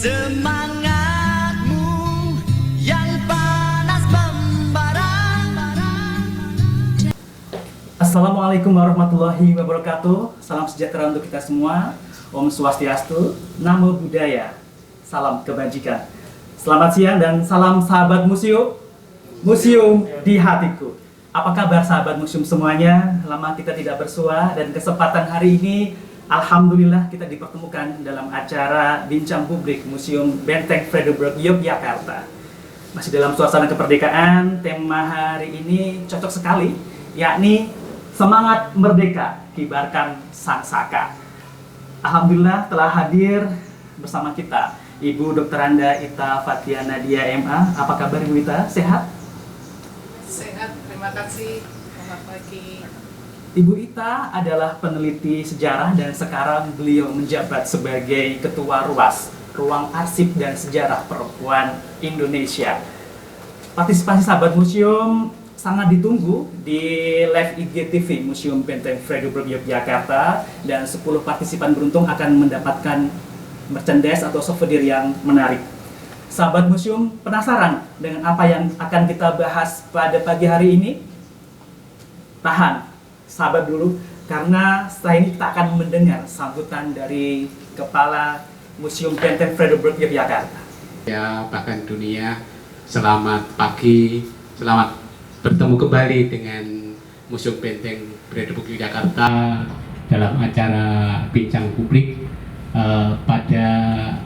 Semangatmu yang panas membara. Assalamualaikum warahmatullahi wabarakatuh. Salam sejahtera untuk kita semua. Om Swastiastu, Namo Buddhaya, salam kebajikan. Selamat siang dan salam sahabat museum, museum di hatiku. Apa kabar sahabat museum semuanya? Lama kita tidak bersua dan kesempatan hari ini alhamdulillah kita dipertemukan dalam acara bincang publik Museum Benteng Frederiksburg Yogyakarta. Masih dalam suasana kemerdekaan, tema hari ini cocok sekali, yakni Semangat Merdeka, Kibarkan Sang Saka. Alhamdulillah telah hadir bersama kita Ibu Dr. Anda Ita Fathia Nadia MA. Apa kabar Ibu Ita? Sehat? Sehat, terima kasih. Selamat pagi. Ibu Ita adalah peneliti sejarah dan sekarang beliau menjabat sebagai Ketua RUAS, Ruang Arsip dan Sejarah Perempuan Indonesia. Partisipasi sahabat museum sangat ditunggu di live IGTV Museum Benteng Frederiksburg Yogyakarta, dan 10 partisipan beruntung akan mendapatkan merchandise atau souvenir yang menarik. Sahabat museum penasaran dengan apa yang akan kita bahas pada pagi hari ini? Tahan sahabat dulu, karena setelah ini kita akan mendengar sambutan dari Kepala Museum Benteng Frederiksburg Yogyakarta. Ya, bahkan dunia, selamat pagi, selamat bertemu kembali dengan Museum Benteng Frederiksburg Yogyakarta dalam acara bincang publik. Pada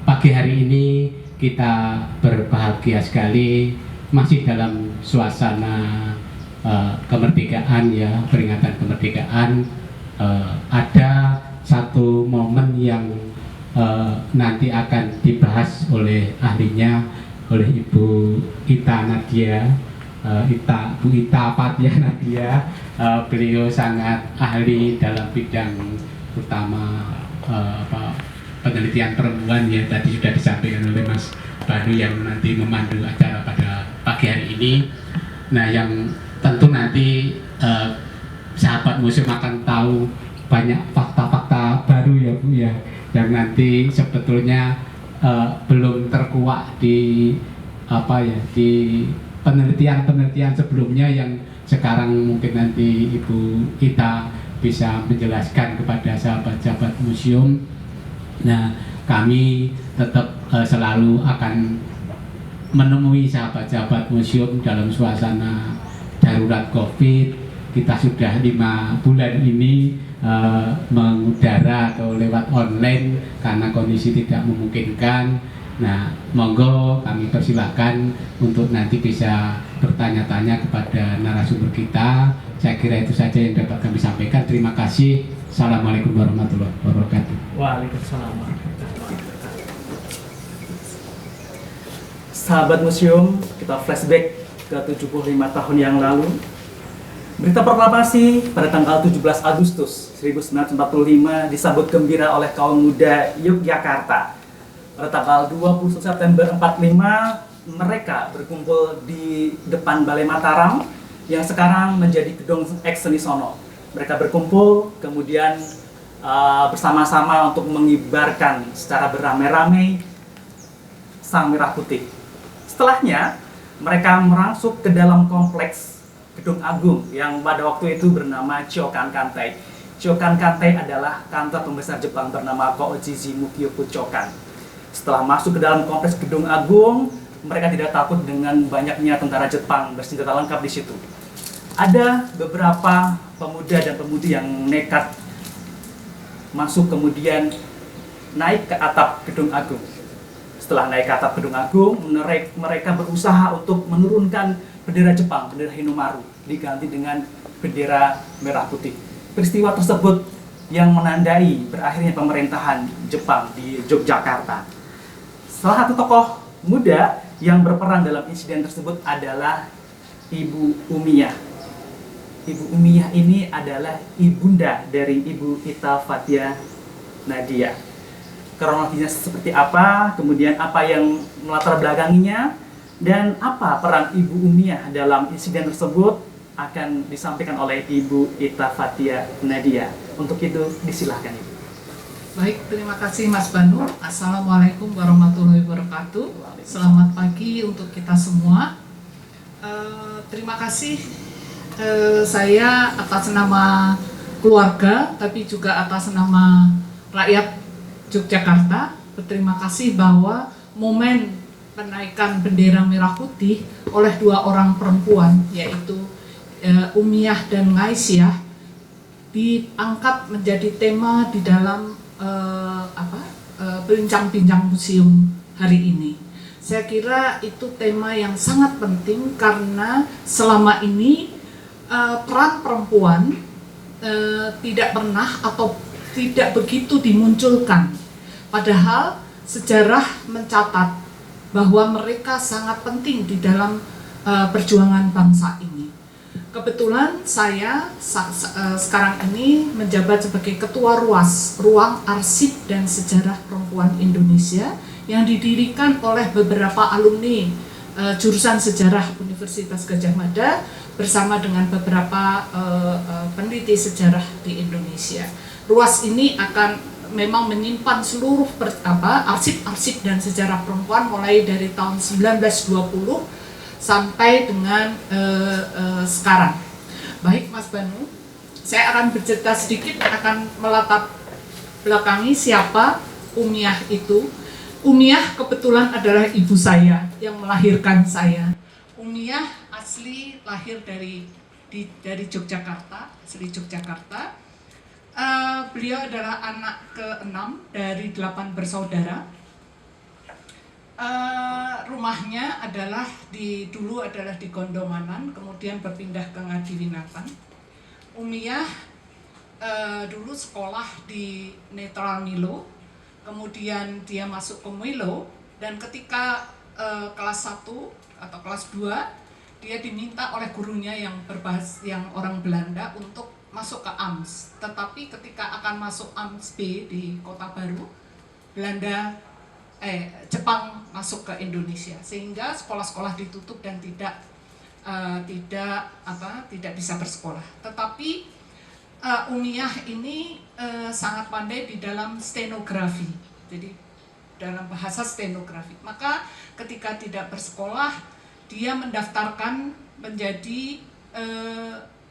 pagi hari ini kita berbahagia sekali masih dalam suasana kemerdekaan, ya, peringatan kemerdekaan. Ada satu momen yang nanti akan dibahas oleh ahlinya, oleh Ibu Ita Nadia, Bu Ita Fathia Nadia. Beliau sangat ahli dalam bidang utama penelitian perempuan, ya, tadi sudah disampaikan oleh Mas Banu yang nanti memandu acara pada pagi hari ini. Nah, yang tentu nanti sahabat museum akan tahu banyak fakta-fakta baru, ya Bu, ya, yang nanti sebetulnya belum terkuak di di penelitian sebelumnya, yang sekarang mungkin nanti Ibu Ita bisa menjelaskan kepada sahabat-sahabat museum. Nah, kami tetap selalu akan menemui sahabat-sahabat museum dalam suasana darurat COVID. Kita sudah 5 bulan ini mengudara atau lewat online karena kondisi tidak memungkinkan. Nah, monggo kami persilahkan untuk nanti bisa bertanya-tanya kepada narasumber kita. Saya kira itu saja yang dapat kami sampaikan. Terima kasih. Assalamualaikum warahmatullahi wabarakatuh. Waalaikumsalam. Sahabat museum, kita flashback ke 75 tahun yang lalu. Berita proklamasi pada tanggal 17 Agustus 1945 disambut gembira oleh kaum muda Yogyakarta. Pada tanggal 21 September 45, mereka berkumpul di depan Balai Mataram yang sekarang menjadi Gedung X Seni Sono. Mereka berkumpul, kemudian bersama-sama untuk mengibarkan secara beramai-ramai sang merah putih. Setelahnya, mereka merangsuk ke dalam kompleks Gedung Agung yang pada waktu itu bernama Chokan Kantai. Chokan Kantai adalah kantor pembesar Jepang bernama Koichi Mukyoku Chokan. Setelah masuk ke dalam kompleks Gedung Agung, mereka tidak takut dengan banyaknya tentara Jepang bersenjata lengkap di situ. Ada beberapa pemuda dan pemudi yang nekat masuk, kemudian naik ke atap Gedung Agung. Setelah naik ke atap Gedung Agung, mereka berusaha untuk menurunkan bendera Jepang, bendera Hinomaru, diganti dengan bendera merah putih. Peristiwa tersebut yang menandai berakhirnya pemerintahan Jepang di Yogyakarta. Salah satu tokoh muda yang berperan dalam insiden tersebut adalah Ibu Umiyah. Ibu Umiyah ini adalah ibunda dari Ibu Ita Fathia Nadia. Kronologinya seperti apa, kemudian apa yang melatar belakanginya, dan apa peran Ibu Umiyah dalam insiden tersebut akan disampaikan oleh Ibu Ita Fathia Nadia. Untuk itu disilahkan Ibu. Baik, terima kasih Mas Banu. Assalamualaikum warahmatullahi wabarakatuh. Selamat pagi untuk kita semua. Terima kasih saya atas nama keluarga, tapi juga atas nama rakyat Yogyakarta. Berterima kasih bahwa momen penaikan bendera merah putih oleh 2 orang perempuan, yaitu Umiyah dan Ngaisyah, diangkat menjadi tema di dalam bincang-bincang museum hari ini. Saya kira itu tema yang sangat penting karena selama ini peran perempuan tidak pernah atau tidak begitu dimunculkan. Padahal sejarah mencatat bahwa mereka sangat penting di dalam perjuangan bangsa ini. Kebetulan saya sekarang ini menjabat sebagai Ketua RUAS, Ruang Arsip dan Sejarah Perempuan Indonesia, yang didirikan oleh beberapa alumni jurusan sejarah Universitas Gadjah Mada bersama dengan beberapa peneliti sejarah di Indonesia. RUAS ini akan memang menyimpan seluruh arsip-arsip dan sejarah perempuan mulai dari tahun 1920 sampai dengan sekarang. Baik Mas Banu, saya akan bercerita sedikit, akan melatar belakangi siapa Umiyah itu. Umiyah kebetulan adalah ibu saya yang melahirkan saya. Umiyah asli lahir dari Yogyakarta, asli Yogyakarta. Beliau adalah anak ke-6 dari 8 bersaudara. Rumahnya dulu adalah di Gondomanan, kemudian berpindah ke Ngadiwinatan. Umiyah dulu sekolah di Netral Milo, kemudian dia masuk ke Milo, dan ketika kelas 1 atau kelas 2 dia diminta oleh gurunya yang orang Belanda untuk masuk ke AMS. Tetapi ketika akan masuk AMS B di Kota Baru, Jepang masuk ke Indonesia, sehingga sekolah-sekolah ditutup dan tidak bisa bersekolah. Tetapi Umiyah ini sangat pandai di dalam stenografi, jadi dalam bahasa stenografi. Maka ketika tidak bersekolah, dia mendaftarkan menjadi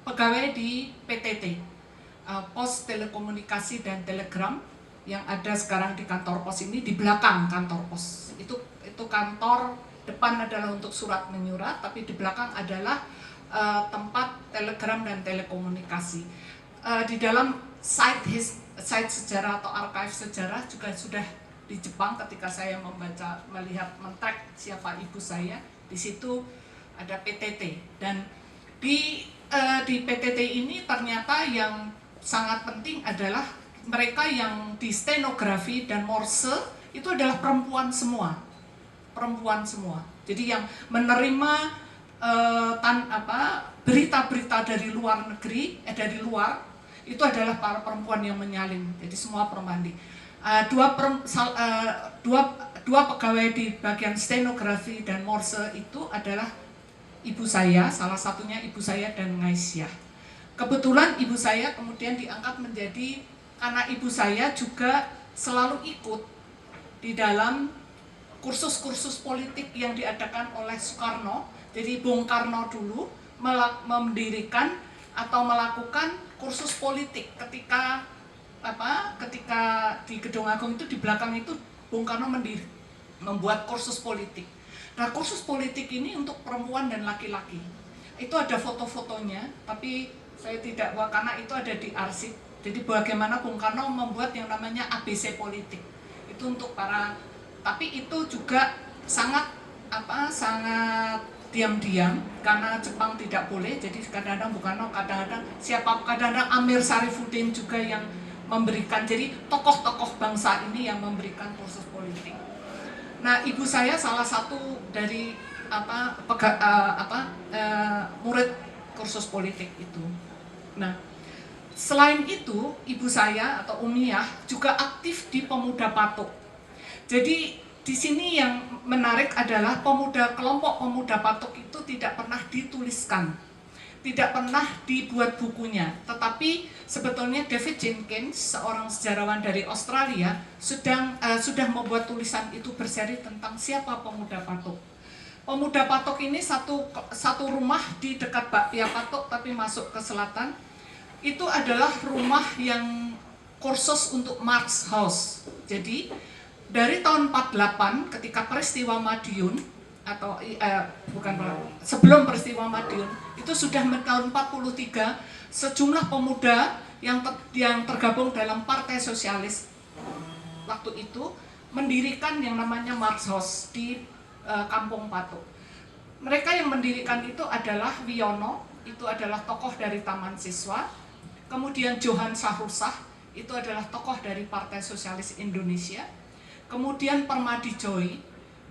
pegawai di PTT, Pos Telekomunikasi dan Telegram, yang ada sekarang di kantor pos ini. Di belakang kantor pos itu kantor depan adalah untuk surat menyurat, tapi di belakang adalah tempat telegram dan telekomunikasi. Di dalam site sejarah atau archive sejarah juga sudah di Jepang. Ketika saya melihat men-track siapa ibu saya, di situ ada PTT, dan di PTT ini ternyata yang sangat penting adalah mereka yang di stenografi dan morse itu adalah perempuan semua. Jadi yang menerima berita-berita dari luar negeri, dari luar, itu adalah para perempuan yang menyalin. Jadi semua perempuan. Dua pegawai di bagian stenografi dan morse itu adalah ibu saya, salah satunya ibu saya dan Ngaisyah. Kebetulan ibu saya kemudian diangkat menjadi, karena ibu saya juga selalu ikut di dalam kursus-kursus politik yang diadakan oleh Soekarno. Jadi Bung Karno dulu mendirikan atau melakukan kursus politik ketika di Gedung Agung itu, di belakang itu Bung Karno membuat kursus politik. Nah, kursus politik ini untuk perempuan dan laki-laki. Itu ada foto-fotonya, tapi saya tidak bawa karena itu ada di arsip. Jadi bagaimana Bung Karno membuat yang namanya ABC politik. Itu untuk tapi itu juga sangat diam-diam karena Jepang tidak boleh. Jadi kadang-kadang Bung Karno, kadang-kadang Amir Sarifuddin juga yang memberikan. Jadi tokoh-tokoh bangsa ini yang memberikan kursus politik. Nah, ibu saya salah satu dari murid kursus politik itu. Nah, selain itu, ibu saya atau Umiyah juga aktif di Pemuda Patuk. Jadi di sini yang menarik adalah kelompok Pemuda Patuk itu tidak pernah dituliskan. tidak pernah dibuat bukunya, tetapi sebetulnya David Jenkins, seorang sejarawan dari Australia, sudah membuat tulisan itu berseri tentang siapa Pemuda Patok. Pemuda Patok ini satu rumah di dekat Bakpia Patok, tapi masuk ke selatan. Itu adalah rumah yang kursus untuk Marx House. Jadi dari tahun 48 ketika peristiwa Madiun, atau sebelum peristiwa Madiun, itu sudah tahun 43 sejumlah pemuda yang tergabung dalam Partai Sosialis waktu itu mendirikan yang namanya Marx House di Kampung Patok. Mereka yang mendirikan itu adalah Wiono, itu adalah tokoh dari Taman Siswa, kemudian Johan Sahrusah, itu adalah tokoh dari Partai Sosialis Indonesia, kemudian Permadi Joy,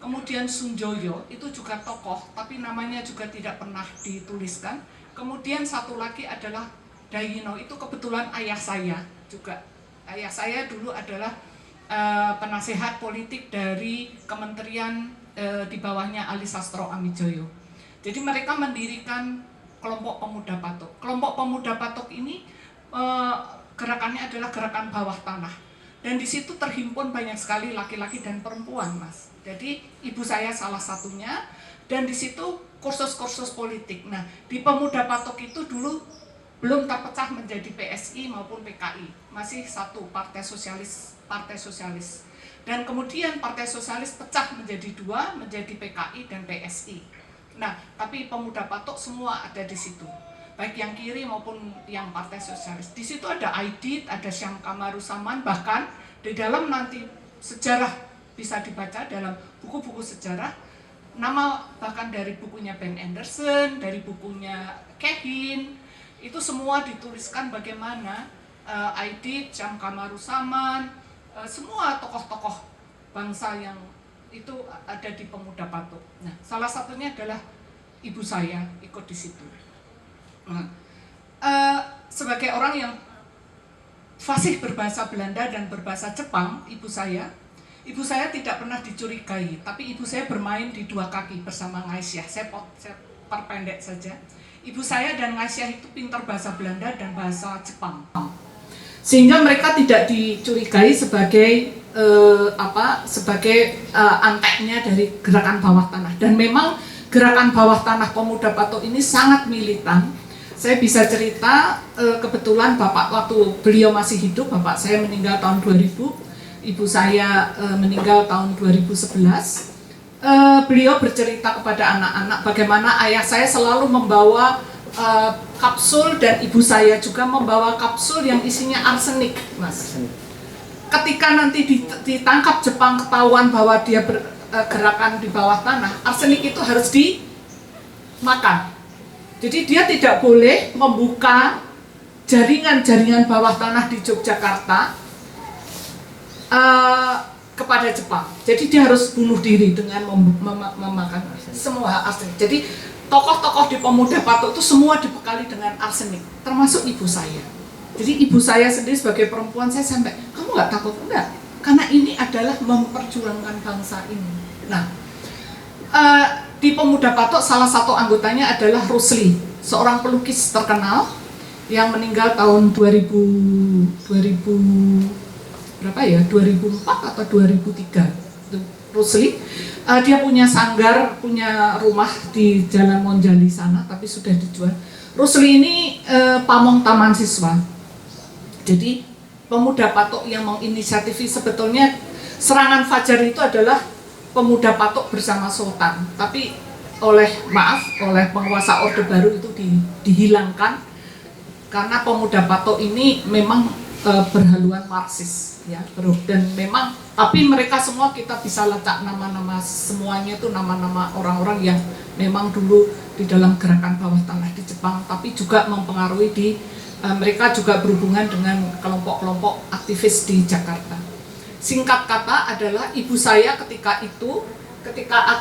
kemudian Sunjoyo, itu juga tokoh, tapi namanya juga tidak pernah dituliskan. Kemudian satu lagi adalah Dayino, itu kebetulan ayah saya juga. Ayah saya dulu adalah penasehat politik dari kementerian di bawahnya Ali Sastro Amijoyo. Jadi mereka mendirikan kelompok Pemuda Patok. Kelompok Pemuda Patok ini gerakannya adalah gerakan bawah tanah. Dan di situ terhimpun banyak sekali laki-laki dan perempuan, Mas. Jadi ibu saya salah satunya, dan di situ kursus-kursus politik. Nah, di Pemuda Patok itu dulu belum terpecah menjadi PSI maupun PKI, masih satu Partai Sosialis. Dan kemudian Partai Sosialis pecah menjadi dua, menjadi PKI dan PSI. Nah, tapi Pemuda Patok semua ada di situ, baik yang kiri maupun yang Partai Sosialis. Di situ ada Aidit, ada Syam Kamarusaman, bahkan di dalam nanti sejarah bisa dibaca dalam buku-buku sejarah, nama bahkan dari bukunya Ben Anderson, dari bukunya Kehin, itu semua dituliskan bagaimana Aidit, Syam Kamarusaman, semua tokoh-tokoh bangsa yang itu ada di Pemuda Patok. Nah, salah satunya adalah ibu saya ikut di situ. Sebagai orang yang fasih berbahasa Belanda dan berbahasa Jepang, ibu saya tidak pernah dicurigai, tapi ibu saya bermain di dua kaki bersama Ngaisyah. Saya perpendek saja. Ibu saya dan Ngaisyah itu pintar bahasa Belanda dan bahasa Jepang, sehingga mereka tidak dicurigai sebagai anteknya dari gerakan bawah tanah. Dan memang gerakan bawah tanah Pemuda Patok ini sangat militan. Saya bisa cerita, kebetulan bapak waktu beliau masih hidup, bapak saya meninggal tahun 2000, ibu saya meninggal tahun 2011. Beliau bercerita kepada anak-anak bagaimana ayah saya selalu membawa kapsul, dan ibu saya juga membawa kapsul yang isinya arsenik, Mas. Ketika nanti ditangkap Jepang, ketahuan bahwa dia bergerakan di bawah tanah, arsenik itu harus dimakan. Jadi dia tidak boleh membuka jaringan-jaringan bawah tanah di Yogyakarta kepada Jepang. Jadi dia harus bunuh diri dengan memakan semua arsenik. Jadi tokoh-tokoh di Pemuda Patok itu semua dibekali dengan arsenik, termasuk ibu saya. Jadi ibu saya sendiri sebagai perempuan, saya sampai, kamu nggak takut? Enggak, karena ini adalah memperjuangkan bangsa ini. Nah, di Pemuda Patok salah satu anggotanya adalah Rusli, seorang pelukis terkenal yang meninggal tahun 2004 atau 2003. Rusli, dia punya sanggar, punya rumah di Jalan Monjali sana, tapi sudah dijual. Rusli ini pamong Taman Siswa. Jadi Pemuda Patok yang menginisiatifi, sebetulnya serangan Fajar itu adalah Pemuda Patok bersama Sultan, tapi oleh penguasa Orde Baru itu dihilangkan karena Pemuda Patok ini memang berhaluan Marxis, ya, dan memang, tapi mereka semua kita bisa lacak nama-nama, semuanya itu nama-nama orang-orang yang memang dulu di dalam gerakan bawah tanah di Jepang, tapi juga mempengaruhi mereka juga berhubungan dengan kelompok-kelompok aktivis di Jakarta. Singkat kata adalah ibu saya ketika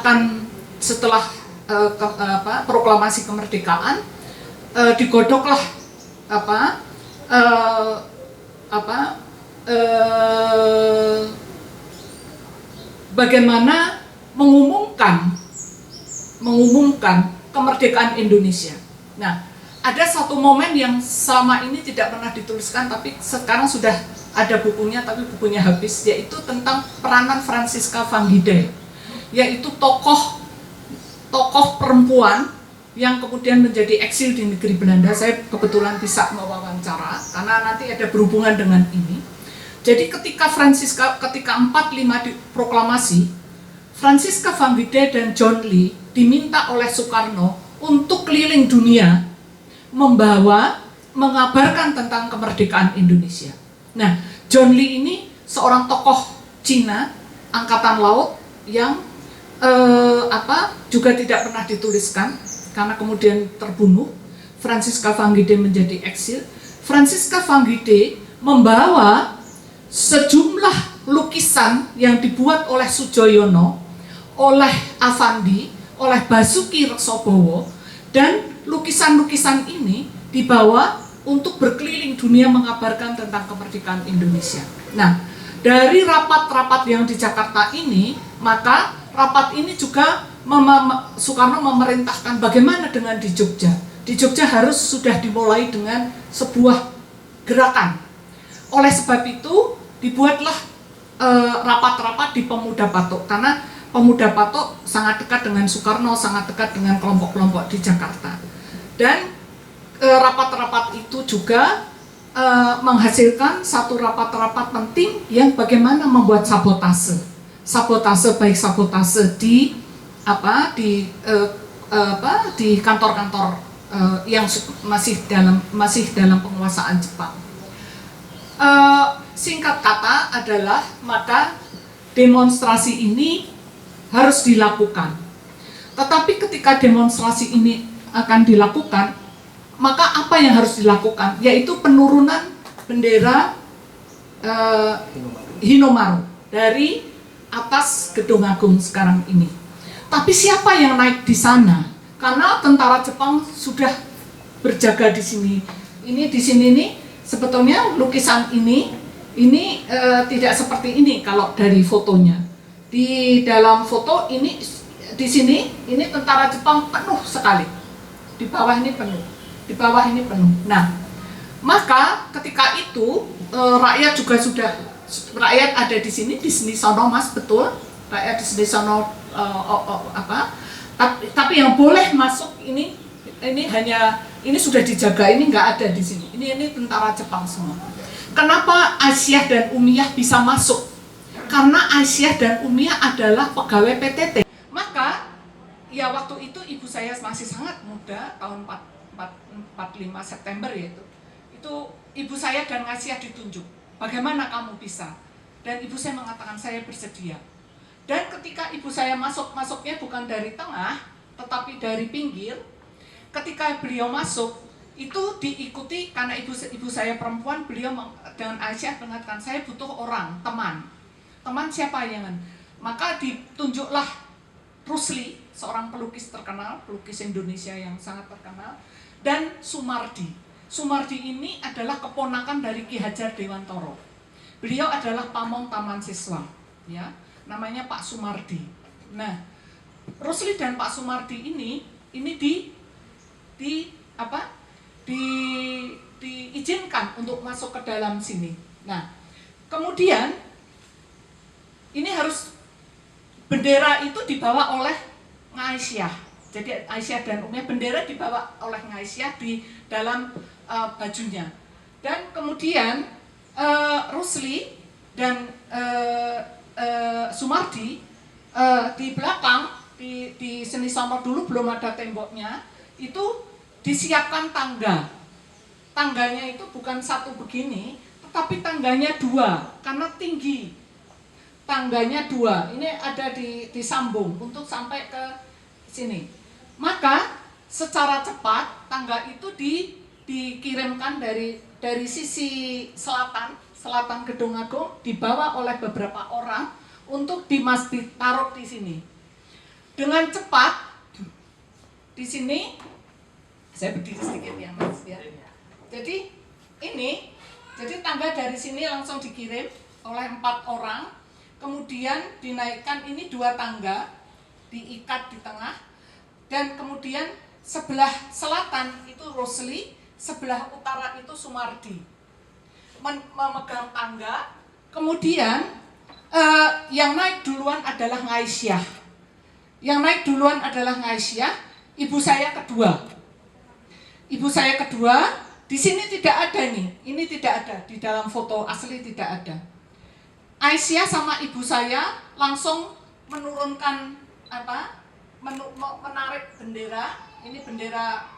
akan setelah proklamasi kemerdekaan, digodoklah bagaimana mengumumkan kemerdekaan Indonesia. Nah, ada satu momen yang selama ini tidak pernah dituliskan, tapi sekarang sudah ada bukunya, tapi bukunya habis, yaitu tentang peranan Franziska van Gide, yaitu tokoh perempuan yang kemudian menjadi eksil di negeri Belanda. Saya kebetulan bisa mewawancara karena nanti ada berhubungan dengan ini. Jadi ketika 45 diproklamasi, Franziska van Gide dan John Lee diminta oleh Soekarno untuk keliling dunia mengabarkan tentang kemerdekaan Indonesia. Nah, John Lee ini seorang tokoh Cina angkatan laut yang juga tidak pernah dituliskan karena kemudian terbunuh. Franziska van Gide menjadi eksil. Franziska van Gide membawa sejumlah lukisan yang dibuat oleh Sujoyono, oleh Avandi, oleh Basuki Reksobowo, dan lukisan-lukisan ini dibawa untuk berkeliling dunia mengabarkan tentang kemerdekaan Indonesia. Nah, dari rapat-rapat yang di Jakarta ini, maka rapat ini juga Soekarno memerintahkan bagaimana dengan di Jogja. Di Jogja harus sudah dimulai dengan sebuah gerakan. Oleh sebab itu dibuatlah rapat-rapat di Pemuda Patok, karena Pemuda Patok sangat dekat dengan Soekarno, sangat dekat dengan kelompok-kelompok di Jakarta. Dan rapat-rapat itu juga menghasilkan satu rapat-rapat penting yang bagaimana membuat sabotase baik sabotase di kantor-kantor yang masih dalam penguasaan Jepang. Singkat kata adalah maka demonstrasi ini harus dilakukan. Tetapi ketika demonstrasi ini akan dilakukan, maka apa yang harus dilakukan? Yaitu penurunan bendera Hinomaru dari atas Gedung Agung sekarang ini. Tapi siapa yang naik di sana? Karena tentara Jepang sudah berjaga di sini. Ini di sini nih sebetulnya lukisan ini tidak seperti ini kalau dari fotonya. Di dalam foto ini di sini ini tentara Jepang penuh sekali. Di bawah ini penuh. Di bawah ini penuh. Nah, maka ketika itu rakyat juga sudah ada di sini sono Mas, betul. Rakyat di sini sono tapi yang boleh masuk ini hanya ini sudah dijaga, ini nggak ada di sini. Ini tentara Jepang semua. Kenapa Aisyah dan Umiyah bisa masuk? Karena Aisyah dan Umiyah adalah pegawai PTT. Maka ya waktu itu ibu saya masih sangat muda, tahun 45 September yaitu. Itu ibu saya dan Aisyah ditunjuk. Bagaimana kamu bisa? Dan ibu saya mengatakan saya bersedia. Dan ketika ibu saya masuknya bukan dari tengah, tetapi dari pinggir. Ketika beliau masuk, itu diikuti karena ibu saya perempuan, beliau dengan Aisyah mengatakan saya butuh orang, teman. Teman siapa yang? Maka ditunjuklah Rusli, seorang pelukis terkenal, pelukis Indonesia yang sangat terkenal, dan Sumardi. Sumardi ini adalah keponakan dari Ki Hajar Dewantoro. Beliau adalah pamong taman siswa, ya, namanya Pak Sumardi. Nah, Rusli dan Pak Sumardi ini diizinkan untuk masuk ke dalam sini. Nah, kemudian ini harus bendera itu dibawa oleh Aisyah. Jadi Aisyah dan Umiyah, bendera dibawa oleh Aisyah di dalam bajunya. Dan kemudian Rusli dan Sumardi di belakang di seni sono dulu belum ada temboknya, itu disiapkan tangga. Tangganya itu bukan satu begini, tetapi tangganya dua karena tinggi. Tangganya dua, ini ada disambung untuk sampai ke sini. Maka secara cepat tangga itu dikirimkan dari sisi selatan Gedung Agung, dibawa oleh beberapa orang untuk ditaruh di sini. Dengan cepat di sini, saya berdiri sedikit ya Mas ya. Jadi tangga dari sini langsung dikirim oleh 4 orang, kemudian dinaikkan ini 2 tangga, diikat di tengah, dan kemudian sebelah selatan itu Rosli, sebelah utara itu Sumardi. Memegang tangga, kemudian yang naik duluan adalah Ngaisyah. Yang naik duluan adalah Ngaisyah, ibu saya kedua. Ibu saya kedua, di sini tidak ada nih, ini tidak ada, di dalam foto asli tidak ada. Aisyah sama ibu saya langsung menurunkan menarik bendera, ini bendera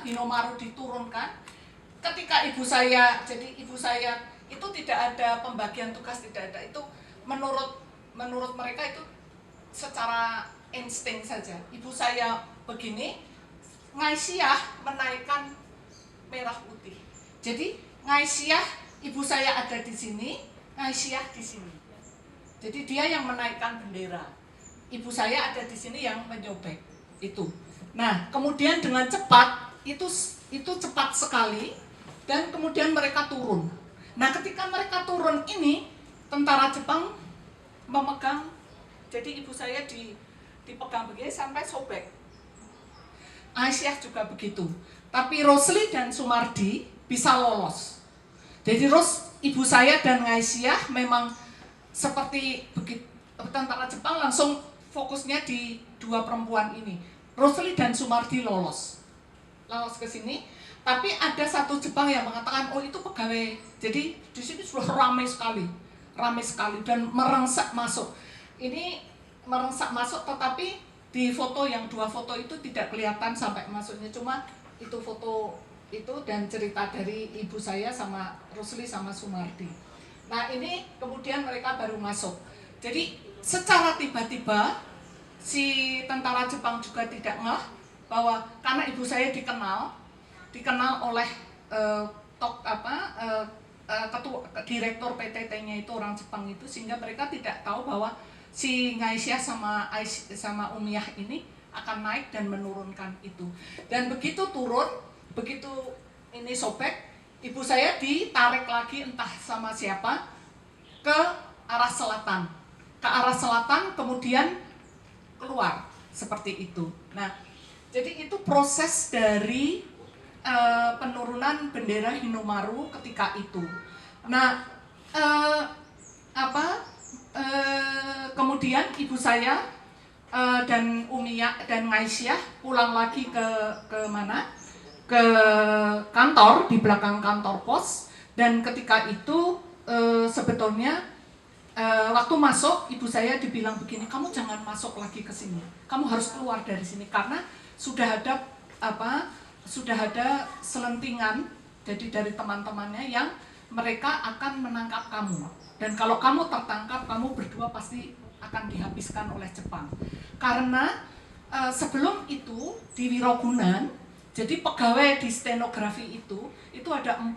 Hinomaru diturunkan. Ketika ibu saya itu tidak ada pembagian tugas, tidak ada, itu menurut mereka itu secara insting saja. Ibu saya begini, Ngaisyah menaikkan merah putih. Jadi Ngaisyah, ibu saya ada di sini, Ngaisyah di sini. Jadi dia yang menaikkan bendera. Ibu saya ada di sini yang menyobek itu. Nah, kemudian dengan cepat itu cepat sekali dan kemudian mereka turun. Nah, ketika mereka turun ini tentara Jepang memegang, jadi ibu saya dipegang begini sampai sobek. Aisyah juga begitu. Tapi Rosli dan Sumardi bisa lolos. Jadi ibu saya dan Aisyah memang seperti begitu, tentara Jepang langsung fokusnya di dua perempuan ini. Rosli dan Sumardi lolos ke sini. Tapi ada satu Jepang yang mengatakan, oh itu pegawai. Jadi di sini sudah ramai sekali dan merengsak masuk. Ini merengsak masuk, tetapi di foto yang dua foto itu tidak kelihatan sampai masuknya, cuma itu foto itu dan cerita dari ibu saya sama Rosli sama Sumardi. Nah ini kemudian mereka baru masuk. Jadi secara tiba-tiba si tentara Jepang juga tidak ngeh bahwa karena ibu saya dikenal oleh ketua direktur PTT-nya itu orang Jepang itu, sehingga mereka tidak tahu bahwa si Ngaisyah sama Umiyah ini akan naik dan menurunkan itu. Dan begitu turun, begitu ini sobek, ibu saya ditarik lagi entah sama siapa ke arah selatan. Ke arah selatan kemudian keluar seperti itu. Nah, jadi itu proses dari penurunan bendera Hinomaru ketika itu. Nah, kemudian ibu saya dan Umiyah dan Ngaisyah pulang lagi ke mana? Ke kantor, di belakang kantor pos. Dan ketika itu sebetulnya waktu masuk ibu saya dibilang begini, kamu jangan masuk lagi ke sini, kamu harus keluar dari sini karena sudah ada selentingan jadi dari teman-temannya yang mereka akan menangkap kamu. Dan kalau kamu tertangkap, kamu berdua pasti akan dihabiskan oleh Jepang. Karena sebelum itu di Wirogunan, jadi pegawai di stenografi itu ada 4.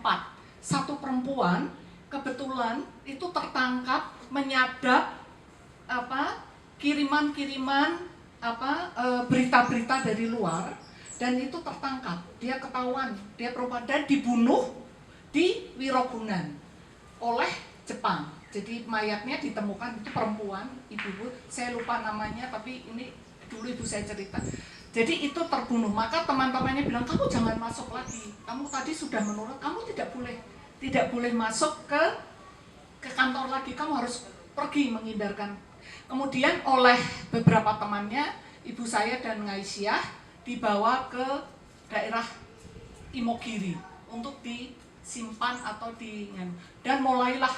1 perempuan kebetulan itu tertangkap menyadap kiriman-kiriman berita-berita dari luar, dan itu tertangkap, dia ketahuan, dia perempuan, dan dibunuh di Wirogunan oleh Jepang. Jadi mayatnya ditemukan, itu perempuan, ibu, saya lupa namanya, tapi ini dulu ibu saya cerita. Jadi itu terbunuh, maka teman-temannya bilang, kamu jangan masuk lagi, kamu tadi sudah menurut, kamu tidak boleh masuk ke kantor lagi, kamu harus pergi menghindarkan. Kemudian oleh beberapa temannya, ibu saya dan Ngaisyah dibawa ke daerah Imogiri untuk disimpan atau dan mulailah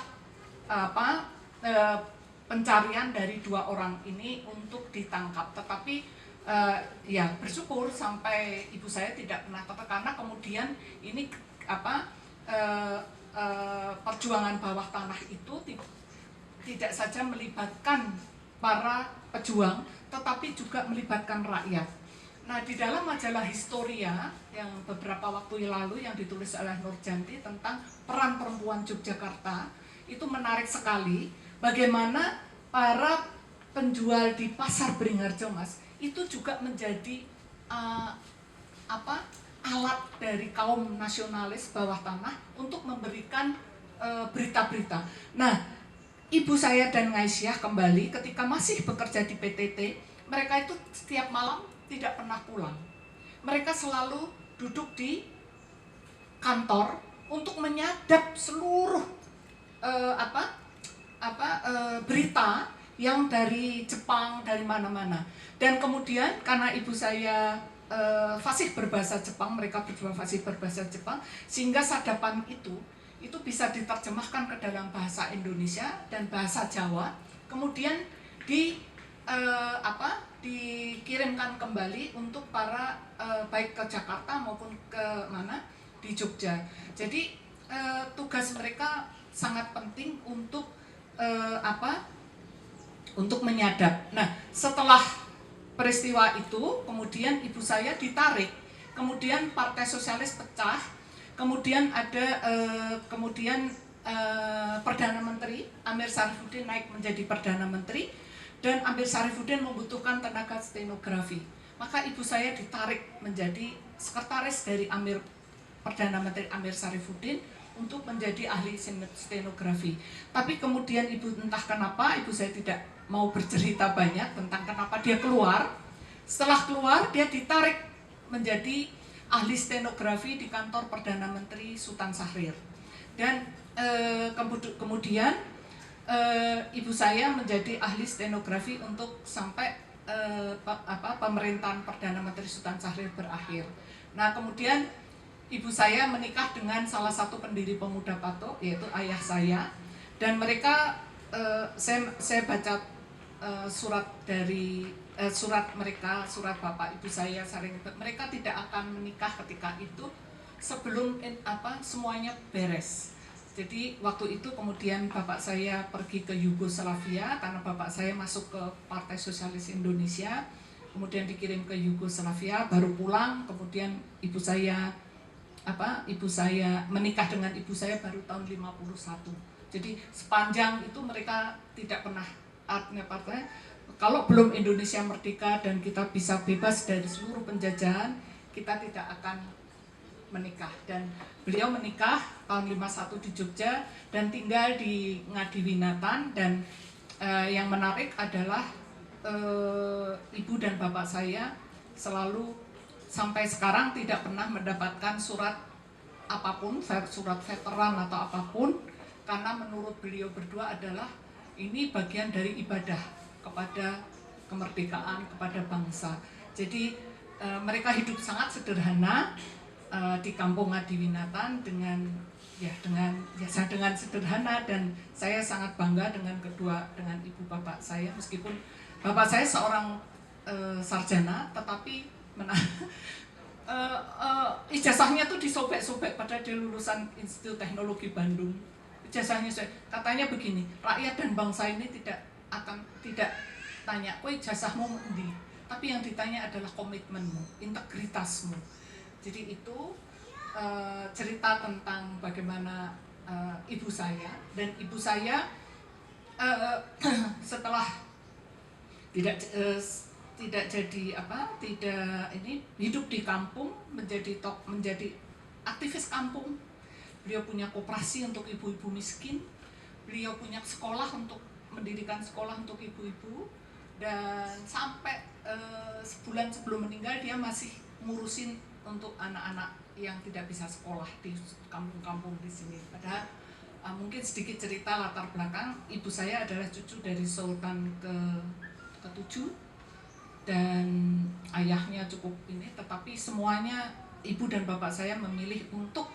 pencarian dari 2 orang ini untuk ditangkap. Tetapi ya bersyukur sampai ibu saya tidak pernah tertangkap, karena kemudian ini perjuangan bawah tanah itu tidak saja melibatkan para pejuang, tetapi juga melibatkan rakyat. Nah, di dalam majalah Historia yang beberapa waktu lalu yang ditulis oleh Nurjanti tentang peran perempuan Yogyakarta, itu menarik sekali bagaimana para penjual di Pasar Beringharjo, Mas, itu juga menjadi alat dari kaum nasionalis bawah tanah untuk memberikan berita-berita. Nah, ibu saya dan Ngaisyah kembali ketika masih bekerja di PTT, mereka itu setiap malam tidak pernah pulang. mereka selalu duduk di kantor untuk menyadap seluruh berita yang dari Jepang, dari mana-mana. Dan kemudian karena ibu saya fasih berbahasa Jepang, mereka berdua fasih berbahasa Jepang, sehingga sadapan itu bisa diterjemahkan ke dalam bahasa Indonesia dan bahasa Jawa, kemudian dikirimkan kembali untuk para baik ke Jakarta maupun ke mana di Jogja. Jadi tugas mereka sangat penting untuk untuk menyadap. Nah, setelah peristiwa itu, kemudian ibu saya ditarik, kemudian Partai Sosialis pecah, kemudian ada Perdana Menteri Amir Syarifuddin naik menjadi Perdana Menteri, dan Amir Syarifuddin membutuhkan tenaga stenografi. Maka ibu saya ditarik menjadi sekretaris dari Perdana Menteri Amir Syarifuddin untuk menjadi ahli stenografi. Tapi kemudian entah kenapa ibu saya tidak mau bercerita banyak tentang kenapa dia keluar. Setelah keluar, dia ditarik menjadi ahli stenografi di kantor Perdana Menteri Sultan Syahrir. Dan kemudian ibu saya menjadi ahli stenografi untuk sampai pemerintahan Perdana Menteri Sultan Syahrir berakhir. Nah, kemudian ibu saya menikah dengan salah satu pendiri Pemuda Patok, yaitu ayah saya. Dan mereka, saya baca surat bapak ibu saya sering, mereka tidak akan menikah ketika itu sebelum semuanya beres. Jadi waktu itu kemudian bapak saya pergi ke Yugoslavia karena bapak saya masuk ke Partai Sosialis Indonesia, kemudian dikirim ke Yugoslavia, baru pulang. Kemudian ibu saya menikah dengan ibu saya baru tahun 51. Jadi sepanjang itu mereka tidak pernah, artinya partai, kalau belum Indonesia merdeka dan kita bisa bebas dari seluruh penjajahan, kita tidak akan menikah. Dan beliau menikah tahun 51 di Jogja dan tinggal di Ngadiwinatan. Dan yang menarik adalah ibu dan bapak saya selalu sampai sekarang tidak pernah mendapatkan surat apapun, surat veteran atau apapun, karena menurut beliau berdua adalah ini bagian dari ibadah kepada kemerdekaan, kepada bangsa. Jadi mereka hidup sangat sederhana di kampung Ngadiwinatan dengan sederhana, dan saya sangat bangga dengan ibu bapak saya, meskipun bapak saya seorang sarjana, tetapi ijazahnya tuh disobek-sobek pada dia lulusan Institut Teknologi Bandung. Ijazahnya katanya begini, rakyat dan bangsa ini tidak tanya, kowe ijazahmu endi, tapi yang ditanya adalah komitmenmu, integritasmu. Jadi itu cerita tentang bagaimana ibu saya, dan ibu saya setelah tidak hidup di kampung, menjadi aktivis kampung. Beliau punya koperasi untuk ibu-ibu miskin, beliau punya sekolah untuk mendirikan sekolah untuk ibu-ibu, dan sampai sebulan sebelum meninggal dia masih ngurusin untuk anak-anak yang tidak bisa sekolah di kampung-kampung di sini. Padahal mungkin sedikit cerita latar belakang, ibu saya adalah cucu dari Sultan ke-7 dan ayahnya cukup tetapi semuanya ibu dan bapak saya memilih untuk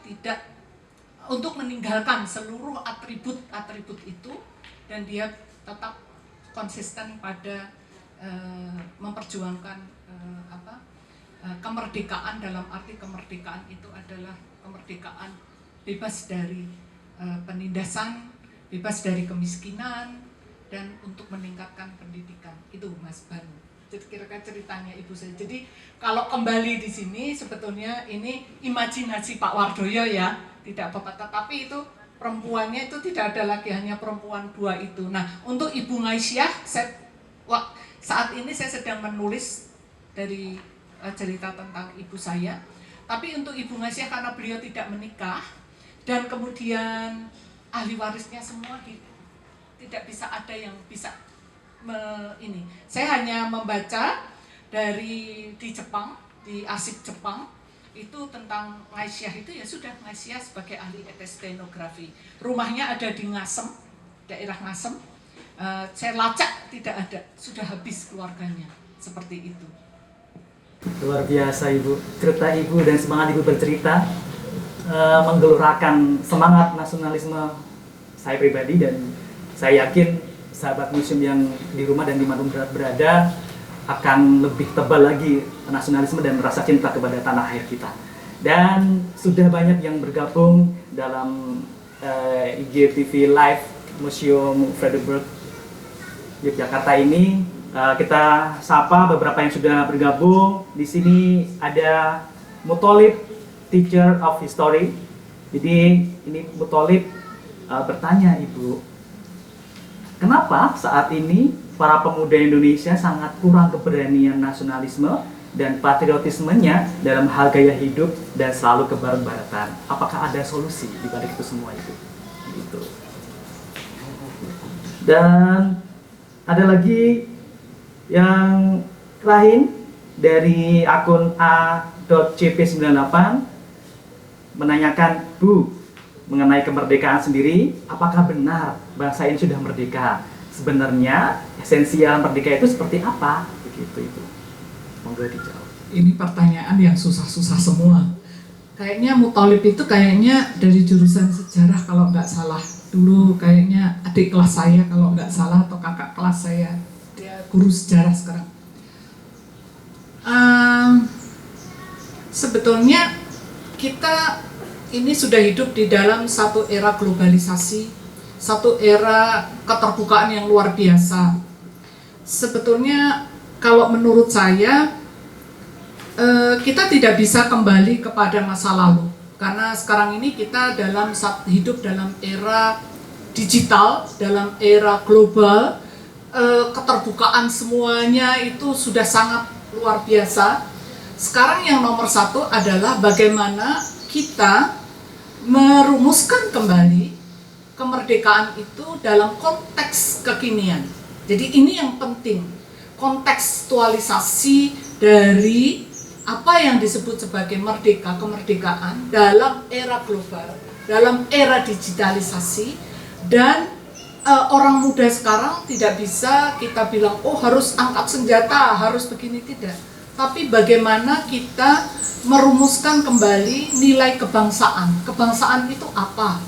meninggalkan seluruh atribut itu, dan dia tetap konsisten pada memperjuangkan kemerdekaan. Dalam arti kemerdekaan itu adalah kemerdekaan bebas dari penindasan, bebas dari kemiskinan, dan untuk meningkatkan pendidikan. Itu Mas Banu. Jadi kira-kira ceritanya ibu saya. Jadi kalau kembali di sini sebetulnya ini imajinasi Pak Wardoyo ya, tidak apa-apa. Tetapi itu perempuannya itu tidak ada lagi, hanya perempuan dua itu. Nah, untuk Ibu Ngaisyah, saat ini saya sedang menulis dari cerita tentang ibu saya. Tapi untuk Ibu Ngaisyah, karena beliau tidak menikah dan kemudian ahli warisnya semua tidak bisa ada yang bisa Saya hanya membaca di Jepang di arsip Jepang itu tentang Ngaisyah itu ya sudah Ngaisyah sebagai ahli etnografi. Rumahnya ada di Ngasem, daerah Ngasem. Saya lacak tidak ada, sudah habis keluarganya, seperti itu. Luar biasa Ibu, cerita Ibu dan semangat Ibu bercerita menggelorakan semangat nasionalisme saya pribadi, dan saya yakin sahabat museum yang di rumah dan dimanapun berada akan lebih tebal lagi nasionalisme dan rasa cinta kepada tanah air kita. Dan sudah banyak yang bergabung dalam IGTV Live Museum Frederiksberg Yogyakarta ini. Kita sapa beberapa yang sudah bergabung. Di sini ada Mutolib, Teacher of History. Jadi ini Mutolib bertanya, Ibu, kenapa saat ini para pemuda Indonesia sangat kurang keberanian nasionalisme dan patriotismenya dalam hal gaya hidup dan selalu kebarat-baratan? Apakah ada solusi di balik itu semua itu? Gitu. Dan ada lagi yang lain dari akun A.cp98 menanyakan, Bu, mengenai kemerdekaan sendiri, apakah benar bangsa ini sudah merdeka? Sebenarnya esensial merdeka itu seperti apa? Begitu itu. Monggo dijawab. Ini pertanyaan yang susah-susah semua. Kayaknya Mutolib itu kayaknya dari jurusan sejarah kalau nggak salah. Dulu kayaknya adik kelas saya kalau nggak salah, atau kakak kelas saya. Dia guru sejarah sekarang. Sebetulnya kita ini sudah hidup di dalam satu era globalisasi, satu era keterbukaan yang luar biasa. Sebetulnya kalau menurut saya kita tidak bisa kembali kepada masa lalu, karena sekarang ini kita hidup dalam era digital, dalam era global. Keterbukaan semuanya itu sudah sangat luar biasa. Sekarang yang nomor satu adalah bagaimana kita merumuskan kembali kemerdekaan itu dalam konteks kekinian. Jadi ini yang penting, kontekstualisasi dari apa yang disebut sebagai kemerdekaan dalam era global, dalam era digitalisasi. Dan orang muda sekarang tidak bisa kita bilang, oh harus angkat senjata, harus begini, tidak. Tapi bagaimana kita merumuskan kembali nilai kebangsaan. Kebangsaan itu apa?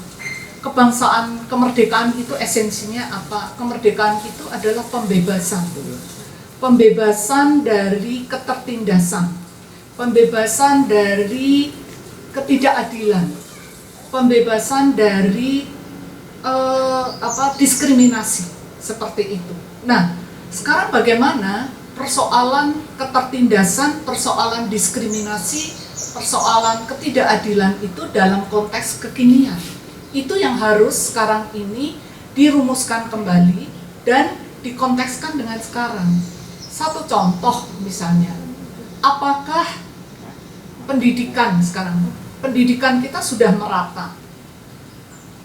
Kebangsaan, kemerdekaan itu esensinya apa? Kemerdekaan itu adalah pembebasan. Pembebasan dari ketertindasan. Pembebasan dari ketidakadilan. Pembebasan dari diskriminasi seperti itu. Nah, sekarang bagaimana persoalan ketertindasan, persoalan diskriminasi, persoalan ketidakadilan itu dalam konteks kekinian? Itu yang harus sekarang ini dirumuskan kembali dan dikontekskan dengan sekarang. Satu contoh misalnya, apakah pendidikan sekarang, pendidikan kita sudah merata?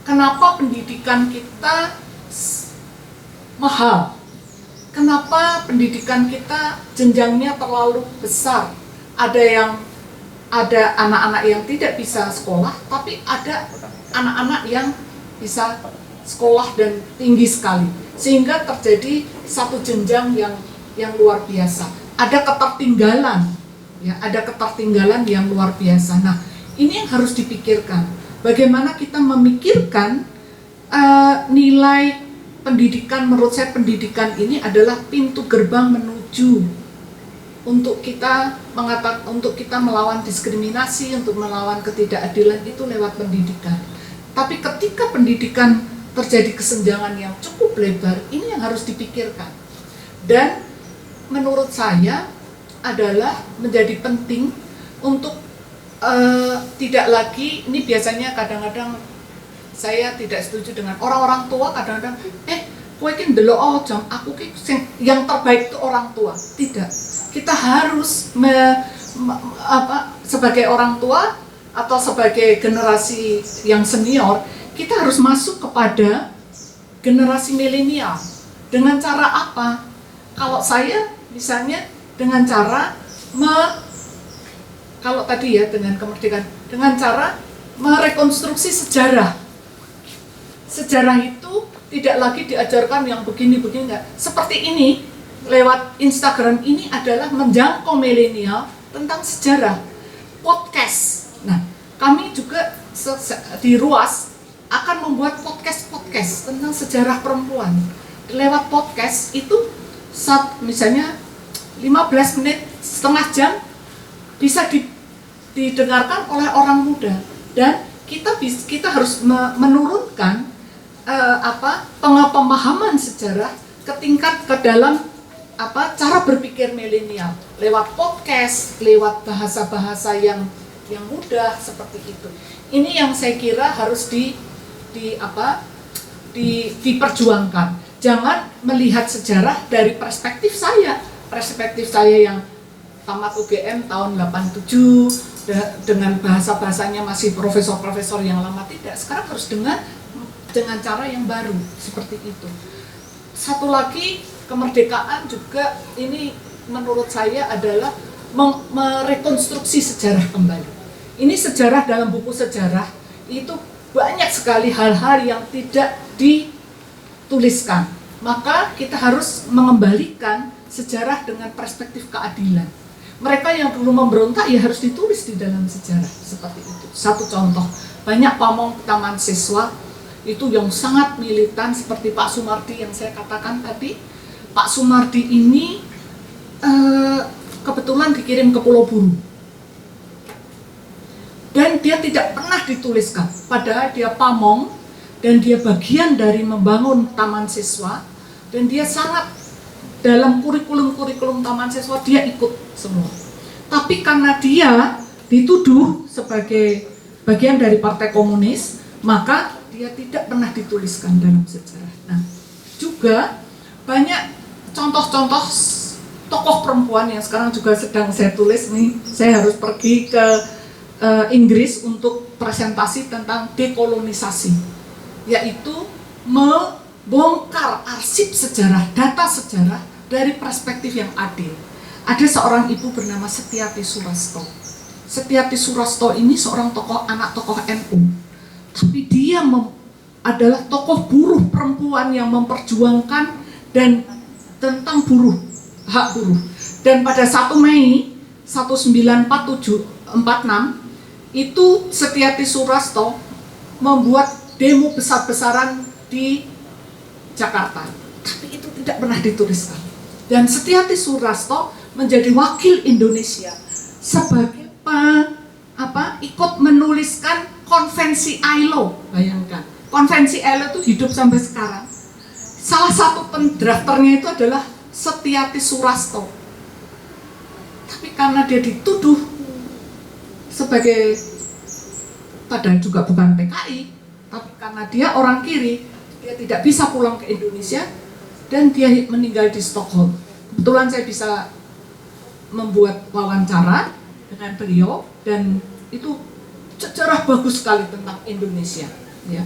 Kenapa pendidikan kita mahal? Kenapa pendidikan kita jenjangnya terlalu besar? Ada anak-anak yang tidak bisa sekolah, tapi ada anak-anak yang bisa sekolah dan tinggi sekali, sehingga terjadi satu jenjang yang luar biasa. Ada ketertinggalan, ya, ada ketertinggalan yang luar biasa. Nah, ini yang harus dipikirkan. Bagaimana kita memikirkan nilai pendidikan? Menurut saya pendidikan ini adalah pintu gerbang menuju untuk kita melawan diskriminasi, untuk melawan ketidakadilan itu lewat pendidikan. Tapi ketika pendidikan terjadi kesenjangan yang cukup lebar, ini yang harus dipikirkan. Dan menurut saya adalah menjadi penting untuk tidak lagi, ini biasanya kadang-kadang saya tidak setuju dengan orang-orang tua, kadang-kadang kowe iki ndelok jam aku ki yang terbaik itu orang tua. Tidak. Kita harus sebagai orang tua atau sebagai generasi yang senior, kita harus masuk kepada generasi milenial. Dengan cara apa? Kalau saya misalnya dengan cara kalau tadi ya dengan kemerdekaan, dengan cara merekonstruksi sejarah. Sejarah itu tidak lagi diajarkan yang begini-begini, enggak. Seperti ini, lewat Instagram ini adalah menjangkau milenial tentang sejarah. Podcast. Nah, kami juga di RUAS akan membuat podcast tentang sejarah perempuan. Lewat podcast itu misalnya 15 menit, setengah jam bisa didengarkan oleh orang muda, dan kita harus menurunkan pemahaman sejarah ke dalam cara berpikir milenial lewat podcast, lewat bahasa-bahasa yang mudah seperti itu. Ini yang saya kira harus diperjuangkan. Jangan melihat sejarah dari perspektif saya yang tamat UGM tahun 87 dengan bahasa-bahasanya masih profesor-profesor yang lama, tidak. Sekarang harus dengan cara yang baru seperti itu. Satu lagi, kemerdekaan juga ini menurut saya adalah merekonstruksi sejarah kembali. Ini sejarah dalam buku sejarah itu banyak sekali hal-hal yang tidak dituliskan. Maka kita harus mengembalikan sejarah dengan perspektif keadilan. Mereka yang dulu memberontak ya harus ditulis di dalam sejarah seperti itu. Satu contoh, banyak pamong taman siswa itu yang sangat militan seperti Pak Sumardi yang saya katakan tadi. Pak Sumardi ini kebetulan dikirim ke Pulau Buru. Dan dia tidak pernah dituliskan, padahal dia pamong dan dia bagian dari membangun taman siswa, dan dia sangat dalam kurikulum taman siswa dia ikut semua. Tapi karena dia dituduh sebagai bagian dari Partai Komunis, maka dia tidak pernah dituliskan dalam sejarah. Nah, juga banyak contoh-contoh tokoh perempuan yang sekarang juga sedang saya tulis nih. Saya harus pergi ke Inggris untuk presentasi tentang dekolonisasi, yaitu membongkar arsip sejarah, data sejarah dari perspektif yang adil. Ada seorang ibu bernama Setiati Surasto. Setiati Surasto ini seorang anak tokoh NU, tapi dia adalah tokoh buruh perempuan yang memperjuangkan dan tentang hak buruh. Dan pada 1 Mei 1946 itu Setiati Surasto membuat demo besar-besaran di Jakarta, tapi itu tidak pernah dituliskan. Dan Setiati Surasto menjadi wakil Indonesia sebagai ikut menuliskan konvensi ILO. Bayangkan, konvensi ILO itu hidup sampai sekarang. Salah satu pendrafternya itu adalah Setiati Surasto. Tapi karena dia dituduh sebagai, padahal juga bukan PKI, tapi karena dia orang kiri, dia tidak bisa pulang ke Indonesia dan dia meninggal di Stockholm. Kebetulan saya bisa membuat wawancara dengan beliau dan itu sejarah bagus sekali tentang Indonesia. Ya.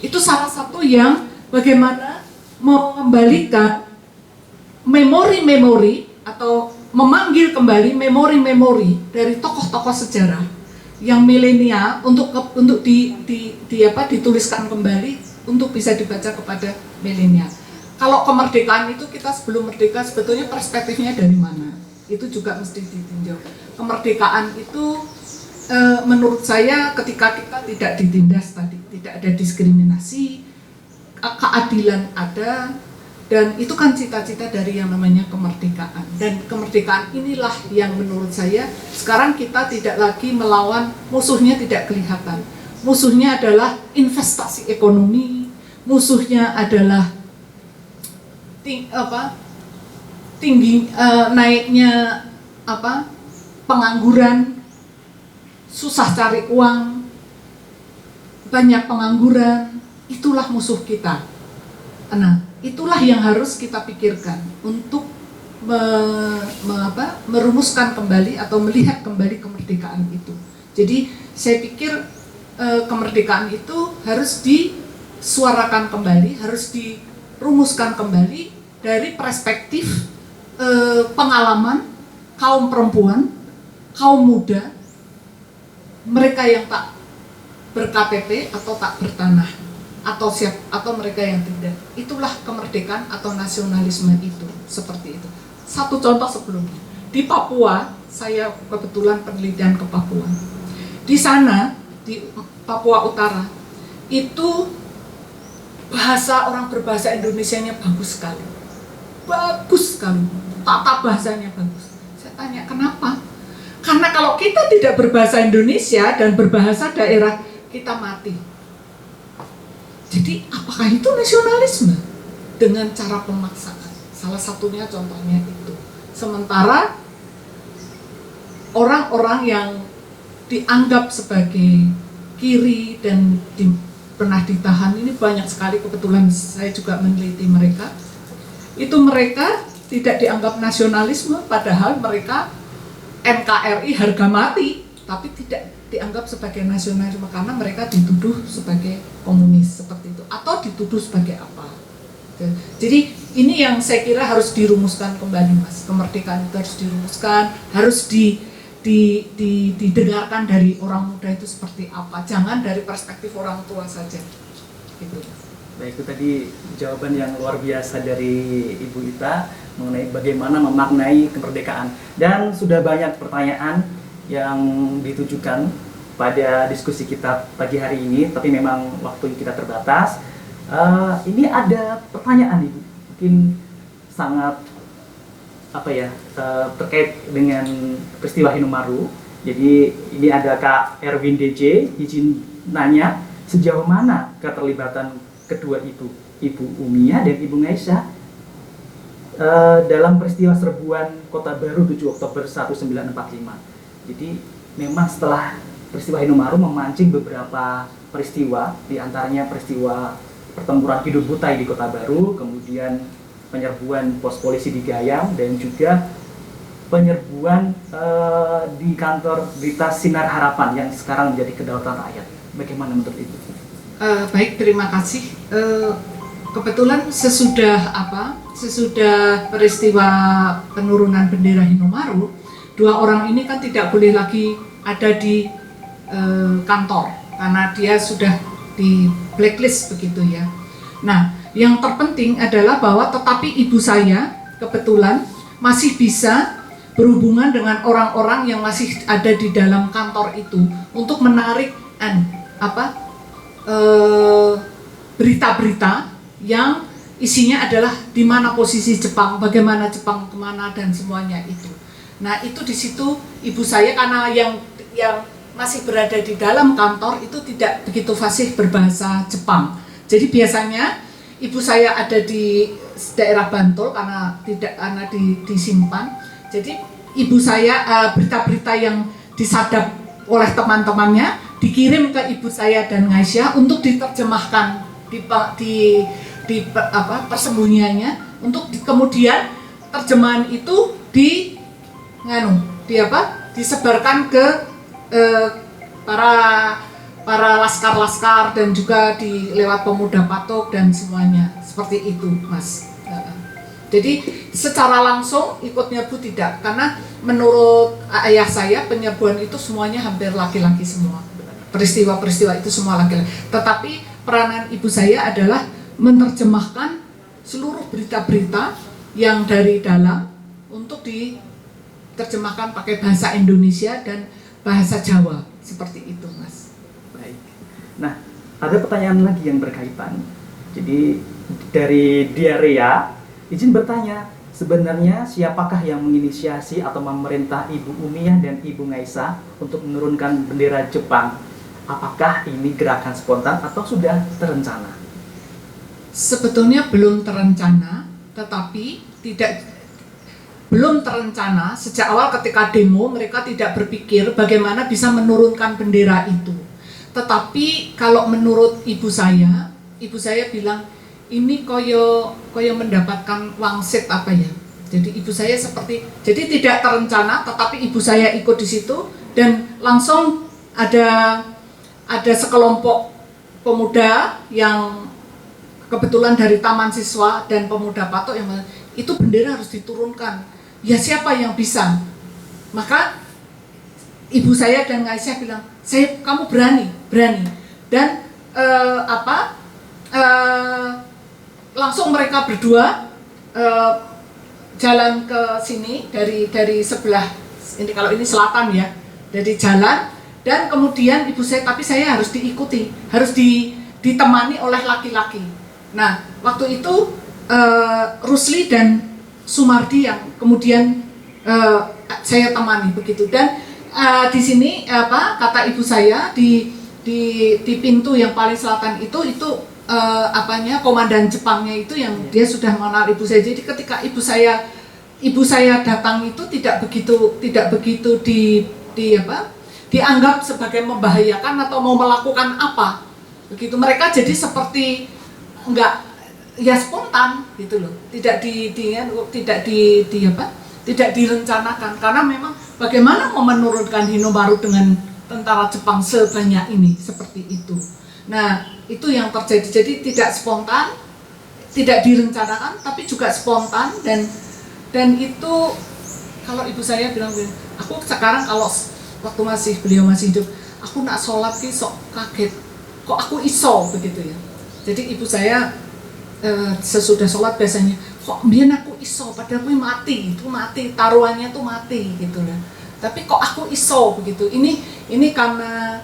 Itu salah satu yang bagaimana mengembalikan memori-memori atau memanggil kembali memori-memori dari tokoh-tokoh sejarah yang milenial untuk dituliskan kembali untuk bisa dibaca kepada milenial. Kalau kemerdekaan itu kita sebelum merdeka sebetulnya perspektifnya dari mana? Itu juga mesti ditinjau. Kemerdekaan itu menurut saya ketika kita tidak ditindas tadi, tidak ada diskriminasi, keadilan ada. Dan itu kan cita-cita dari yang namanya kemerdekaan. Dan kemerdekaan inilah yang menurut saya sekarang kita tidak lagi melawan, musuhnya tidak kelihatan. Musuhnya adalah investasi ekonomi, musuhnya adalah naiknya pengangguran, susah cari uang, banyak pengangguran, itulah musuh kita. Nah, itulah yang harus kita pikirkan untuk merumuskan kembali atau melihat kembali kemerdekaan itu. Jadi saya pikir kemerdekaan itu harus disuarakan kembali, harus dirumuskan kembali dari perspektif pengalaman kaum perempuan, kaum muda mereka yang tak ber-KTP atau tak bertanah, atau mereka yang tidak. Itulah kemerdekaan atau nasionalisme itu, seperti itu. Satu contoh sebelumnya, di Papua, saya kebetulan penelitian ke Papua. Di sana, di Papua Utara, itu orang berbahasa Indonesianya bagus sekali. Bagus sekali, tata bahasanya bagus. Saya tanya, kenapa? Karena kalau kita tidak berbahasa Indonesia dan berbahasa daerah, kita mati. Jadi apakah itu nasionalisme? Dengan cara pemaksaan. Salah satunya contohnya itu. Sementara orang-orang yang dianggap sebagai kiri dan pernah ditahan ini banyak sekali, kebetulan saya juga meneliti mereka. Itu mereka tidak dianggap nasionalisme, padahal mereka NKRI harga mati, tapi tidak dianggap sebagai nasionalisme karena mereka dituduh sebagai komunis seperti itu, atau dituduh sebagai apa. Jadi ini yang saya kira harus dirumuskan kembali, Mas. Kemerdekaan itu harus dirumuskan, harus didengarkan dari orang muda itu seperti apa, jangan dari perspektif orang tua saja. Gitu. Baik, itu tadi jawaban yang luar biasa dari Ibu Ita mengenai bagaimana memaknai kemerdekaan. Dan sudah banyak pertanyaan yang ditujukan pada diskusi kita pagi hari ini, tapi memang waktu kita terbatas. Ini ada pertanyaan, Ibu, mungkin sangat terkait dengan peristiwa Hinomaru. Jadi ini ada Kak Erwin DJ izin nanya, sejauh mana keterlibatan kedua Ibu Umiyah dan Ibu Ngaisyah dalam peristiwa serbuan Kota Baru 7 Oktober 1945. Jadi memang setelah peristiwa Hinomaru memancing beberapa peristiwa, diantaranya peristiwa pertempuran Kidul Butai di Kota Baru, kemudian penyerbuan pos polisi di Gayam, dan juga penyerbuan di kantor Berita Sinar Harapan yang sekarang menjadi Kedaulatan Rakyat. Bagaimana menurut Ibu? Baik, terima kasih. Kebetulan sesudah peristiwa penurunan bendera Hinomaru, dua orang ini kan tidak boleh lagi ada di kantor karena dia sudah di blacklist begitu ya. Nah, yang terpenting adalah bahwa tetapi ibu saya kebetulan masih bisa berhubungan dengan orang-orang yang masih ada di dalam kantor itu untuk menarik berita-berita yang isinya adalah di mana posisi Jepang, bagaimana Jepang kemana dan semuanya itu. Nah, itu di situ ibu saya, karena yang masih berada di dalam kantor itu tidak begitu fasih berbahasa Jepang. Jadi biasanya ibu saya ada di daerah Bantul karena disimpan. Jadi ibu saya berita-berita yang disadap oleh teman-temannya dikirim ke ibu saya dan Ngaisyah untuk diterjemahkan di persembunyiannya, untuk kemudian terjemahan itu disebarkan ke para laskar-laskar dan juga lewat pemuda patok dan semuanya seperti itu, Mas. Jadi secara langsung ikut nyerbu tidak, karena menurut ayah saya penyerbuan itu semuanya hampir laki-laki semua. Peristiwa-peristiwa itu semua laki-laki. Tetapi peranan ibu saya adalah menerjemahkan seluruh berita-berita yang dari dalam untuk diterjemahkan pakai bahasa Indonesia dan bahasa Jawa, seperti itu, Mas. Baik. Nah, ada pertanyaan lagi yang berkaitan. Jadi dari Diarea izin bertanya, sebenarnya siapakah yang menginisiasi atau memerintah Ibu Umiyah dan Ibu Ngaisyah untuk menurunkan bendera Jepang? Apakah ini gerakan spontan atau sudah terencana? Sebetulnya belum terencana, tetapi belum terencana sejak awal. Ketika demo mereka tidak berpikir bagaimana bisa menurunkan bendera itu. Tetapi kalau menurut ibu saya bilang ini koyo mendapatkan wangsit Jadi ibu saya jadi tidak terencana, tetapi ibu saya ikut di situ dan langsung ada sekelompok pemuda yang kebetulan dari Taman Siswa dan Pemuda Patok yang itu bendera harus diturunkan. Ya siapa yang bisa? Maka ibu saya dan Aisyah bilang, kamu berani, dan langsung mereka berdua jalan ke sini dari sebelah ini, kalau ini selatan ya, dari jalan, dan kemudian ibu saya, tapi saya harus diikuti, harus ditemani oleh laki-laki. Nah, waktu itu Rusli dan Sumardi yang kemudian saya temani begitu. Dan di sini kata ibu saya di pintu yang paling selatan itu komandan Jepangnya itu yang dia sudah mengenal ibu saya. Jadi ketika ibu saya datang itu tidak begitu dianggap sebagai membahayakan atau mau melakukan apa begitu. Mereka jadi seperti enggak, ya spontan gitu loh, tidak direncanakan, karena memang bagaimana mau menurunkan Hinomaru dengan tentara Jepang sebanyak ini, seperti itu. Nah, itu yang terjadi. Jadi tidak spontan, tidak direncanakan, tapi juga spontan, dan itu kalau ibu saya bilang, aku sekarang kalau waktu beliau masih hidup, aku nak sholat ki sok kaget, kok aku iso begitu ya. Jadi ibu saya sesudah sholat biasanya, kok biar aku iso, padahal aku mati, taruhannya tuh mati gitu lah. Tapi kok aku iso begitu. Ini karena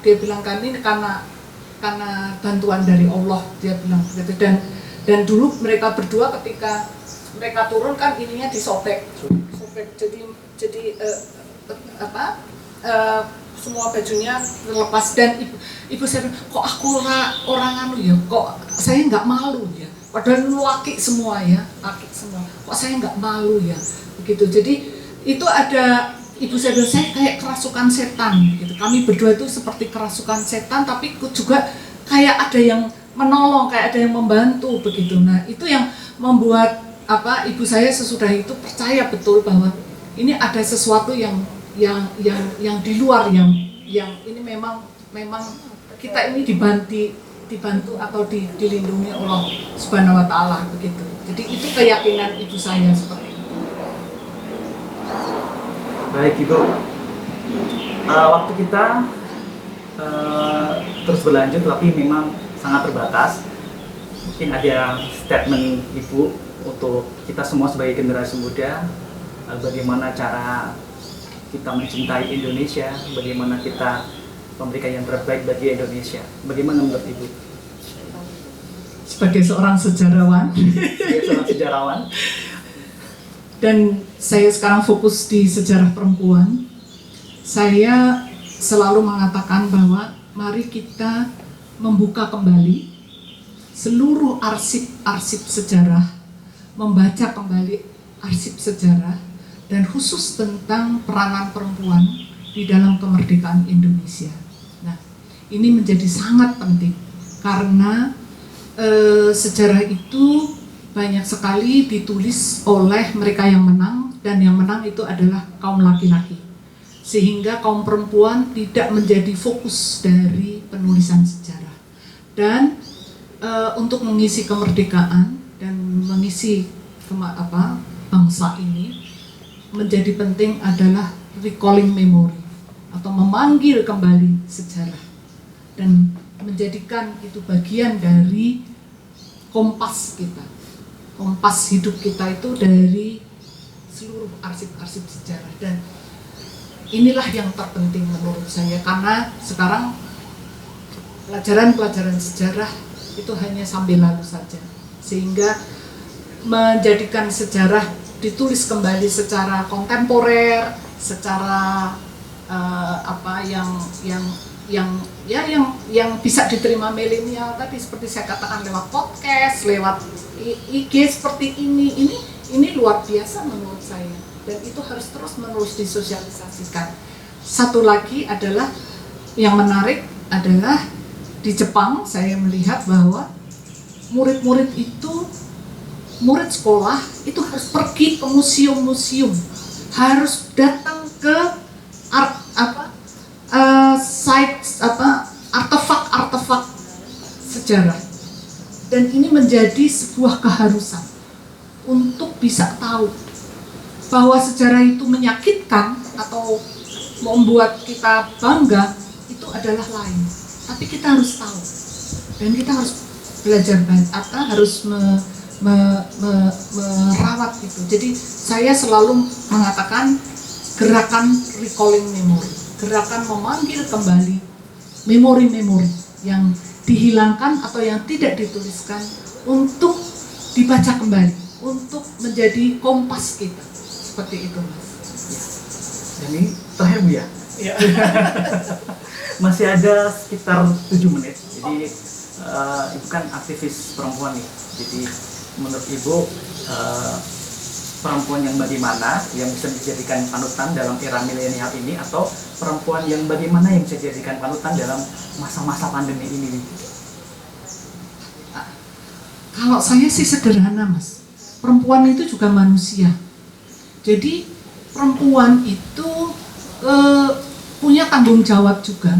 dia bilang kan ini karena bantuan dari Allah, dia bilang begitu. Dan dulu mereka berdua ketika mereka turun kan ininya disobek, jadi semua bajunya terlepas, dan ibu saya bilang, kok aku orang anu ya, kok saya nggak malu ya, padahal laki semua ya, kok saya nggak malu ya, begitu. Jadi itu ada, ibu saya bilang, saya kayak kerasukan setan gitu. Kami berdua itu seperti kerasukan setan, tapi juga kayak ada yang menolong, kayak ada yang membantu begitu. Nah, itu yang membuat ibu saya sesudah itu percaya betul bahwa ini ada sesuatu yang di luar, yang ini memang kita ini dibantu atau dilindungi Allah Subhanahu wa Ta'ala begitu. Jadi itu keyakinan ibu saya seperti itu. Baik Ibu, waktu kita terus berlanjut, tapi memang sangat terbatas. Mungkin ada statement Ibu untuk kita semua sebagai generasi muda, bagaimana cara kita mencintai Indonesia, bagaimana kita memberikan yang terbaik bagi Indonesia. Bagaimana menurut Ibu? Sebagai seorang sejarawan, dan saya sekarang fokus di sejarah perempuan, saya selalu mengatakan bahwa mari kita membuka kembali seluruh arsip sejarah, membaca kembali arsip sejarah, dan khusus tentang peranan perempuan di dalam kemerdekaan Indonesia. Nah, ini menjadi sangat penting karena sejarah itu banyak sekali ditulis oleh mereka yang menang, dan yang menang itu adalah kaum laki-laki, sehingga kaum perempuan tidak menjadi fokus dari penulisan sejarah. Dan untuk mengisi kemerdekaan dan mengisi bangsa ini, menjadi penting adalah recalling memory atau memanggil kembali sejarah dan menjadikan itu bagian dari kompas kita, kompas hidup kita itu dari seluruh arsip-arsip sejarah. Dan inilah yang terpenting menurut saya, karena sekarang pelajaran sejarah itu hanya sambil lalu saja, sehingga menjadikan sejarah ditulis kembali secara kontemporer, secara yang bisa diterima milenial tadi, seperti saya katakan, lewat podcast, lewat IG seperti ini luar biasa menurut saya, dan itu harus terus menerus disosialisasikan. Satu lagi adalah yang menarik adalah di Jepang saya melihat bahwa murid sekolah itu harus pergi ke museum-museum, harus datang ke artefak sejarah, dan ini menjadi sebuah keharusan untuk bisa tahu bahwa sejarah itu menyakitkan atau membuat kita bangga itu adalah lain. Tapi kita harus tahu dan kita harus belajar banyak, atau harus merawat itu. Jadi saya selalu mengatakan gerakan recalling memory, gerakan memanggil kembali memori-memori yang dihilangkan atau yang tidak dituliskan untuk dibaca kembali, untuk menjadi kompas kita. Seperti itu, Mas. Dan ini terakhir Bu ya? Ya. Masih ada sekitar 7 menit. Jadi Ibu kan aktivis perempuan nih. Jadi menurut Ibu perempuan yang bagaimana yang bisa dijadikan panutan dalam era milenial ini, atau perempuan yang bagaimana yang bisa dijadikan panutan dalam masa-masa pandemi ini? Kalau saya sih sederhana, Mas. Perempuan itu juga manusia. Jadi perempuan itu punya tanggung jawab juga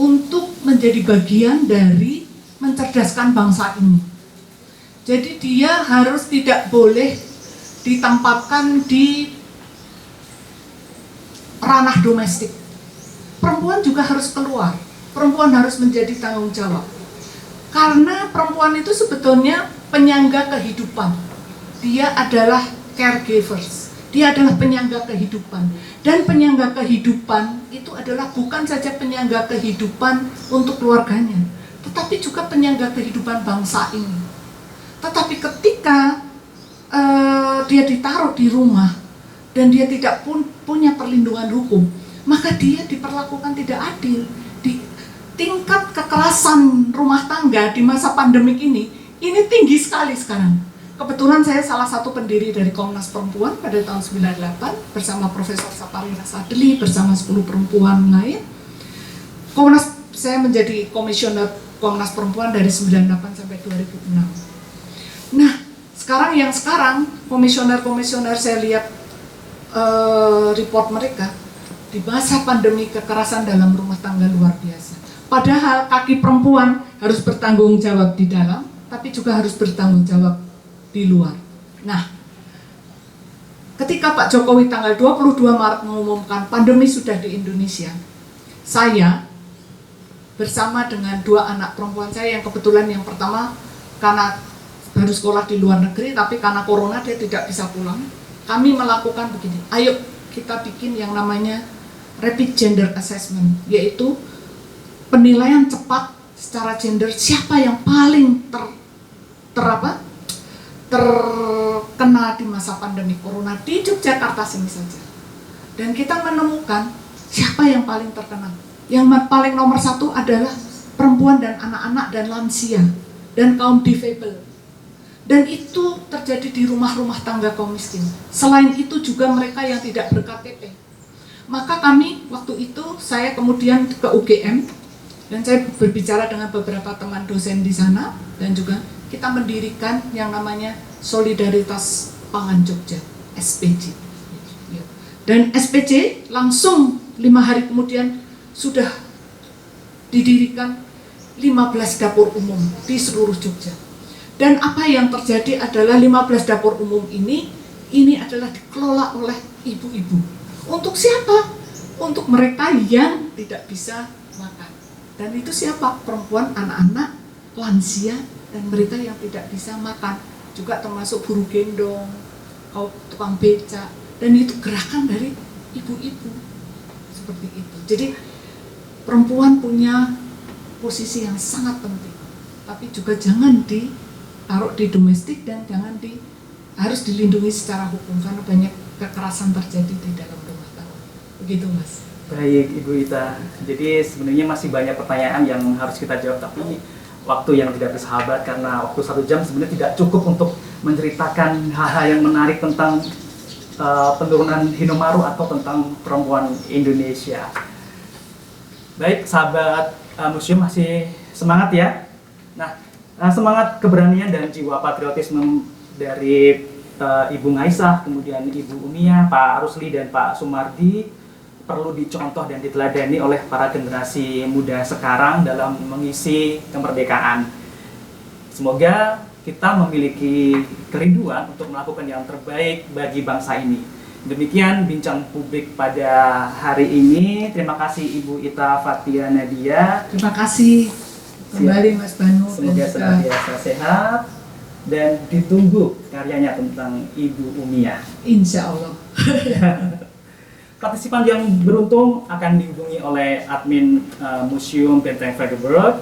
untuk menjadi bagian dari mencerdaskan bangsa ini. Jadi dia harus tidak boleh ditempatkan di ranah domestik. Perempuan juga harus keluar. Perempuan harus menjadi tanggung jawab. Karena perempuan itu sebetulnya penyangga kehidupan. Dia adalah caregivers. Dia adalah penyangga kehidupan. Dan penyangga kehidupan itu adalah bukan saja penyangga kehidupan untuk keluarganya, tetapi juga penyangga kehidupan bangsa ini. Tetapi ketika dia ditaruh di rumah dan dia tidak punya perlindungan hukum, maka dia diperlakukan tidak adil. Di tingkat kekerasan rumah tangga di masa pandemik ini tinggi sekali sekarang. Kebetulan saya salah satu pendiri dari Komnas Perempuan pada tahun 98 bersama Profesor Saparina Sadli bersama 10 perempuan lain. Saya menjadi komisioner Komnas Perempuan dari 98 sampai 2006. Nah, sekarang komisioner saya lihat report mereka di masa pandemi kekerasan dalam rumah tangga luar biasa. Padahal kaki perempuan harus bertanggung jawab di dalam, tapi juga harus bertanggung jawab di luar. Nah, ketika Pak Jokowi tanggal 22 Maret mengumumkan pandemi sudah di Indonesia, saya bersama dengan 2 anak perempuan saya yang kebetulan yang pertama karena baru sekolah di luar negeri, tapi karena corona dia tidak bisa pulang, kami melakukan begini, ayo kita bikin yang namanya rapid gender assessment, yaitu penilaian cepat secara gender siapa yang paling terkena di masa pandemi corona di Yogyakarta sini saja. Dan kita menemukan siapa yang paling terkena. Yang paling nomor 1 adalah perempuan dan anak-anak dan lansia dan kaum difabel. Dan itu terjadi di rumah-rumah tangga kaum miskin. Selain itu juga mereka yang tidak ber-KTP. Maka kami waktu itu saya kemudian ke UGM dan saya berbicara dengan beberapa teman dosen di sana dan juga kita mendirikan yang namanya Solidaritas Pangan Jogja, SPJ. Dan SPJ langsung 5 hari kemudian sudah didirikan 15 dapur umum di seluruh Jogja. Dan apa yang terjadi adalah 15 dapur umum ini adalah dikelola oleh ibu-ibu. Untuk siapa? Untuk mereka yang tidak bisa makan. Dan itu siapa? Perempuan, anak-anak, lansia, dan mereka yang tidak bisa makan, juga termasuk buruh gendong, tukang becak, dan itu gerakan dari ibu-ibu seperti itu. Jadi perempuan punya posisi yang sangat penting, tapi juga jangan ditaruh di domestik dan harus dilindungi secara hukum karena banyak kekerasan terjadi di dalam rumah tangga. Begitu, Mas. Baik, Ibu Ita. Jadi sebenarnya masih banyak pertanyaan yang harus kita jawab, tapi waktu yang tidak bersahabat karena waktu 1 jam sebenarnya tidak cukup untuk menceritakan hal-hal yang menarik tentang penurunan Hinomaru atau tentang perempuan Indonesia. Baik, sahabat museum masih semangat ya. Nah, semangat keberanian dan jiwa patriotisme dari Ibu Ngaisah, kemudian Ibu Umia, Pak Rusli dan Pak Sumardi perlu dicontoh dan diteladani oleh para generasi muda sekarang dalam mengisi kemerdekaan. Semoga kita memiliki kerinduan untuk melakukan yang terbaik bagi bangsa ini. Demikian bincang publik pada hari ini. Terima kasih Ibu Ita Fathia Nadia. Terima kasih kembali Mas Banu. Semoga senantiasa sehat dan ditunggu karyanya tentang Ibu Umiyah. Insya Allah. Partisipan yang beruntung akan dihubungi oleh admin Museum Benteng Frederiksburg.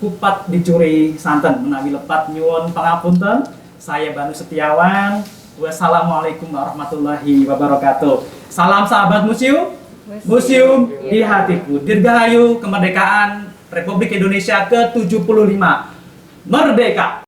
Kupat dicuri santen menawi lepat nyuwun pangapunten. Saya Banu Setiawan. Wassalamualaikum warahmatullahi wabarakatuh. Salam sahabat museum. Museum di hatiku. Dirgahayu kemerdekaan Republik Indonesia ke-75. Merdeka!